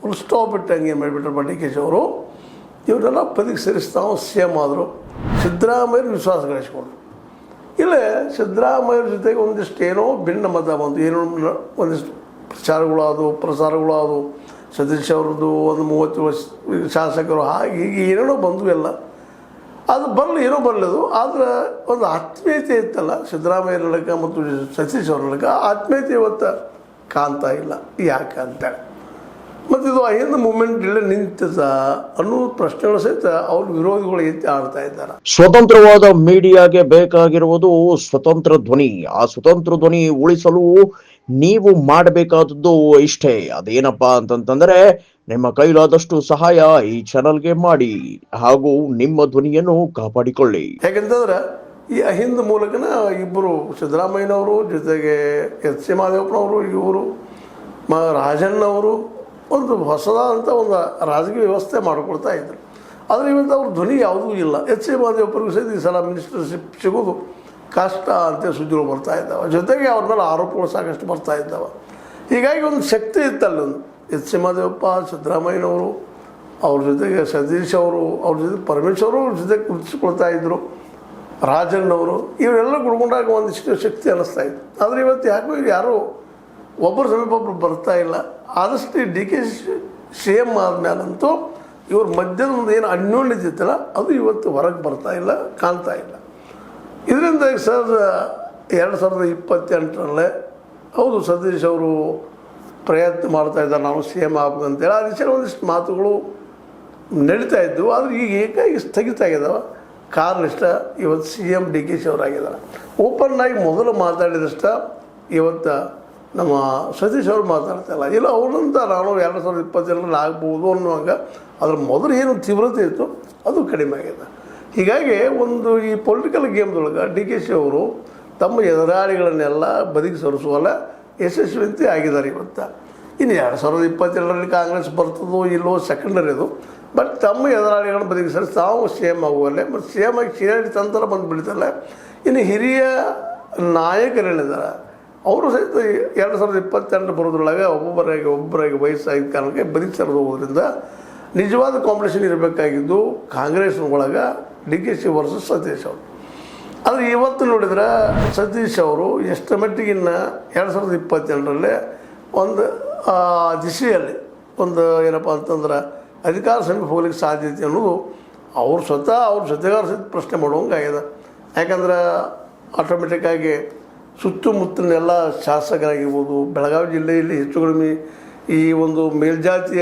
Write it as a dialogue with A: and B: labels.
A: Full stop ಇಟ್ಟಂಗೆ ಏನು ಮಾಡಿಬಿಟ್ರು D K she ಅವರು. ಇವರೆಲ್ಲ ಪದಕ್ಕೆ ಸೇರಿಸ್ತಾವ ಸಿ ಎಮ್ ಆದರು. ಸಿದ್ದರಾಮಯ್ಯ ವಿಶ್ವಾಸ ಗಳಿಸ್ಕೊಂಡ್ರು. ಇಲ್ಲೇ ಸಿದ್ದರಾಮಯ್ಯರ ಜೊತೆಗೆ ಒಂದಿಷ್ಟು ಏನೋ ಭಿನ್ನ ಮತ ಬಂತು, ಏನೋ ಒಂದಿಷ್ಟು ಪ್ರಸಾರಗಳು ಸತೀಶ್ ಅವ್ರದ್ದು ಒಂದು 30 ವರ್ಷ ಶಾಸಕರು ಹಾಗೆ ಹೀಗೆ ಏನೇನೋ ಬಂದು ಎಲ್ಲ ಅದು ಬರಲಿ, ಏನೋ ಬರಲಿದು. ಆದರೆ ಒಂದು ಆತ್ಮೀಯತೆ ಇತ್ತಲ್ಲ ಸಿದ್ದರಾಮಯ್ಯ ನಡಕ ಮತ್ತು ಸತೀಶ್ ಅವ್ರ ನಡಕ, ಆತ್ಮೀಯತೆ ಇವತ್ತು ಕಾಣ್ತಾ ಇಲ್ಲ. ಯಾಕೆ ಅಂತೇಳಿ ಮತ್ತು ಇದು ಅಹಿಂದ ಮೂವ್ಮೆಂಟ್ ಇಲ್ಲ ನಿಂತದ ಅನ್ನೋ ಪ್ರಶ್ನೆಗಳು ಸಹಿತ ಅವ್ರ ವಿರೋಧಿಗಳು ಎತ್ತಿ ಆಡ್ತಾ ಇದ್ದಾರೆ.
B: ಸ್ವತಂತ್ರವಾದ ಮೀಡಿಯಾಗೆ ಬೇಕಾಗಿರುವುದು ಸ್ವತಂತ್ರ ಧ್ವನಿ. ಆ ಸ್ವತಂತ್ರ ಧ್ವನಿ ಉಳಿಸಲು ನೀವು ಮಾಡಬೇಕಾದದ್ದು ಇಷ್ಟೇ. ಅದೇನಪ್ಪಾ ಅಂತಂತಂದ್ರೆ ನಿಮ್ಮ ಕೈಲಾದಷ್ಟು ಸಹಾಯ ಈ ಚಾನಲ್ಗೆ ಮಾಡಿ ಹಾಗೂ ನಿಮ್ಮ ಧ್ವನಿಯನ್ನು ಕಾಪಾಡಿಕೊಳ್ಳಿ.
A: ಯಾಕೆಂತಂದ್ರೆ ಈ ಅಹಿಂದ ಮೂಲಕನ ಇಬ್ಬರು ಸಿದ್ದರಾಮಯ್ಯನವರು ಜೊತೆಗೆ ಎಚ್ ಸಿ ಮಹದೇವಪ್ಪನವರು, ಇವರು ರಾಜಣ್ಣವರು ಒಂದು ಹೊಸದಾದಂಥ ಒಂದು ರಾಜಕೀಯ ವ್ಯವಸ್ಥೆ ಮಾಡಿಕೊಡ್ತಾ ಇದ್ರು. ಆದರೆ ಇವತ್ತು ಅವ್ರ ಧ್ವನಿ ಯಾವುದೂ ಇಲ್ಲ. ಎಚ್ ಸಿ ಮಹದೇವಪ್ಪರಿಗೂ ಸಹಿತ ಈ ಸಲ ಮಿನಿಸ್ಟರ್ಶಿಪ್ ಸಿಗೋದು ಕಷ್ಟ ಅಂತ ಸುದ್ದಿಗಳು ಬರ್ತಾ ಇದ್ದಾವೆ. ಜೊತೆಗೆ ಅವ್ರ ಮೇಲೆ ಆರೋಪಗಳು ಸಾಕಷ್ಟು ಬರ್ತಾ ಇದ್ದಾವೆ. ಹೀಗಾಗಿ ಒಂದು ಶಕ್ತಿ ಇತ್ತಲ್ಲ, ಒಂದು ಎಚ್ ಸಿ ಮಹದೇವಪ್ಪ, ಸಿದ್ದರಾಮಯ್ಯನವರು, ಅವ್ರ ಜೊತೆಗೆ ಸತೀಶ್ ಅವರು, ಅವ್ರ ಜೊತೆ ಪರಮೇಶ್ವರು ಅವ್ರ ಜೊತೆ ಕುಳಿತುಕೊಳ್ತಾ ಇದ್ದರು, ರಾಜಣ್ಣವರು, ಇವರೆಲ್ಲ ಕುಡ್ಕೊಂಡಾಗ ಒಂದಿಷ್ಟು ಶಕ್ತಿ ಅನ್ನಿಸ್ತಾ ಇತ್ತು. ಆದರೆ ಇವತ್ತು ಯಾಕೋ ಯಾರೂ ಒಬ್ಬರು ಸಮೀಪ ಒಬ್ಬರು ಬರ್ತಾ ಇಲ್ಲ. ಆದಷ್ಟು ಡಿ ಕೆ ಸಿ ಎಮ್ ಆದಮೇಲಂತೂ ಇವ್ರ ಮಧ್ಯದ ಒಂದು ಏನು ಅನ್ಯೋನ್ಯತೆ ಇತ್ತಲ್ಲ ಅದು ಇವತ್ತು ಹೊರಗೆ ಬರ್ತಾ ಇಲ್ಲ, ಕಾಣ್ತಾ ಇಲ್ಲ. ಇದರಿಂದ ಸರ್ 2028 ಹೌದು ಸತೀಶ್ ಅವರು ಪ್ರಯತ್ನ ಮಾಡ್ತಾ ಇದ್ದಾರೆ, ನಾವು ಸಿ ಎಮ್ ಆಗ್ಬೇಕಂತೇಳಿ. ಆ ದಿಶೆಯಲ್ಲಿ ಒಂದಿಷ್ಟು ಮಾತುಗಳು ನಡೀತಾ ಇದ್ದವು. ಆದರೆ ಈಗ ಏಕಾಗಿ ಸ್ಥಗಿತ ಆಗಿದ್ದಾವೆ. ಕಾರಣ ಇಷ್ಟ, ಇವತ್ತು ಸಿ ಎಮ್ ಡಿ ಕೆ ಶಿ ಅವರಾಗಿದ್ದಾರೆ. ಓಪನ್ನಾಗಿ ಮೊದಲು ಮಾತಾಡಿದಷ್ಟ ಇವತ್ತು ನಮ್ಮ ಸತೀಶ್ ಅವರು ಮಾತಾಡ್ತಾ ಇಲ್ಲ. ಇಲ್ಲ ಅವ್ರಂತ ನಾನು 2022 ಆಗ್ಬೋದು ಅನ್ನುವಾಗ ಅದ್ರ ಮೊದಲು ಏನು ತೀವ್ರತೆ ಇತ್ತು ಅದು ಕಡಿಮೆ ಆಗಿದೆ. ಹೀಗಾಗಿ ಒಂದು ಈ ಪೊಲಿಟಿಕಲ್ ಗೇಮ್ದೊಳಗೆ ಡಿ ಕೆ ಶಿ ಅವರು ತಮ್ಮ ಎದುರಾಳಿಗಳನ್ನೆಲ್ಲ ಬದಿಗೆ ಸರಿಸುವಲ್ಲ ಯಶಸ್ವಿಯಂತೆ ಆಗಿದ್ದಾರೆ ಇವತ್ತು. ಇನ್ನು 2022 ಕಾಂಗ್ರೆಸ್ ಬರ್ತದೋ ಇಲ್ಲೋ ಸೆಕೆಂಡರಿ ಅದು. ಬಟ್ ತಮ್ಮ ಎದುರಾಳಿಗಳನ್ನ ಬದಿಗೆ ಸರಿಸಿ ತಾವು ಸಿ ಎಮ್ ಆಗುವಲ್ಲೇ, ಮತ್ತು ಸಿ ಎಮ್ ಆಗಿ ಚೀರಾಡಿ ತಂತರ ಬಂದು ಬಿಡ್ತಲ್ಲ. ಇನ್ನು ಹಿರಿಯ ನಾಯಕರೇನಿದ್ದಾರೆ ಅವರು ಸಹಿತ 2022 ಬರೋದ್ರೊಳಗೆ ಒಬ್ಬರಾಗಿ ವಯಸ್ಸಾಗಿದ್ದ ಕಾರಣಕ್ಕೆ ಬದಿಗೆ ಸರಿದು ಹೋಗೋದ್ರಿಂದ ನಿಜವಾದ ಕಾಂಪಿಟೇಷನ್ ಇರಬೇಕಾಗಿದ್ದು ಕಾಂಗ್ರೆಸ್ ಒಳಗೆ D K she versus Satish ಅವರು. ಆದರೆ ಇವತ್ತು ನೋಡಿದ್ರೆ ಸತೀಶ್ ಅವರು ಎಷ್ಟು ಮಟ್ಟಿಗಿನ್ನ 2022 ಒಂದು ದಿಶೆಯಲ್ಲಿ ಒಂದು ಏನಪ್ಪ ಅಂತಂದ್ರೆ ಅಧಿಕಾರ ಸಮೀಪ ಹೋಗ್ಲಿಕ್ಕೆ ಸಾಧ್ಯತೆ ಅನ್ನೋದು ಅವ್ರು ಸ್ವತಃ ಅವ್ರ ಜೊತೆಗಾರ ಸಹಿತ ಪ್ರಶ್ನೆ ಮಾಡುವಂಗಾಗಿದೆ. ಯಾಕಂದ್ರೆ ಆಟೋಮೆಟಿಕ್ಕಾಗಿ ಸುತ್ತಮುತ್ತಲಿನೆಲ್ಲ ಶಾಸಕರಾಗಿರ್ಬೋದು, ಬೆಳಗಾವಿ ಜಿಲ್ಲೆಯಲ್ಲಿ ಹೆಚ್ಚು ಕಡಿಮೆ ಈ ಒಂದು ಮೇಲ್ಜಾತಿಯ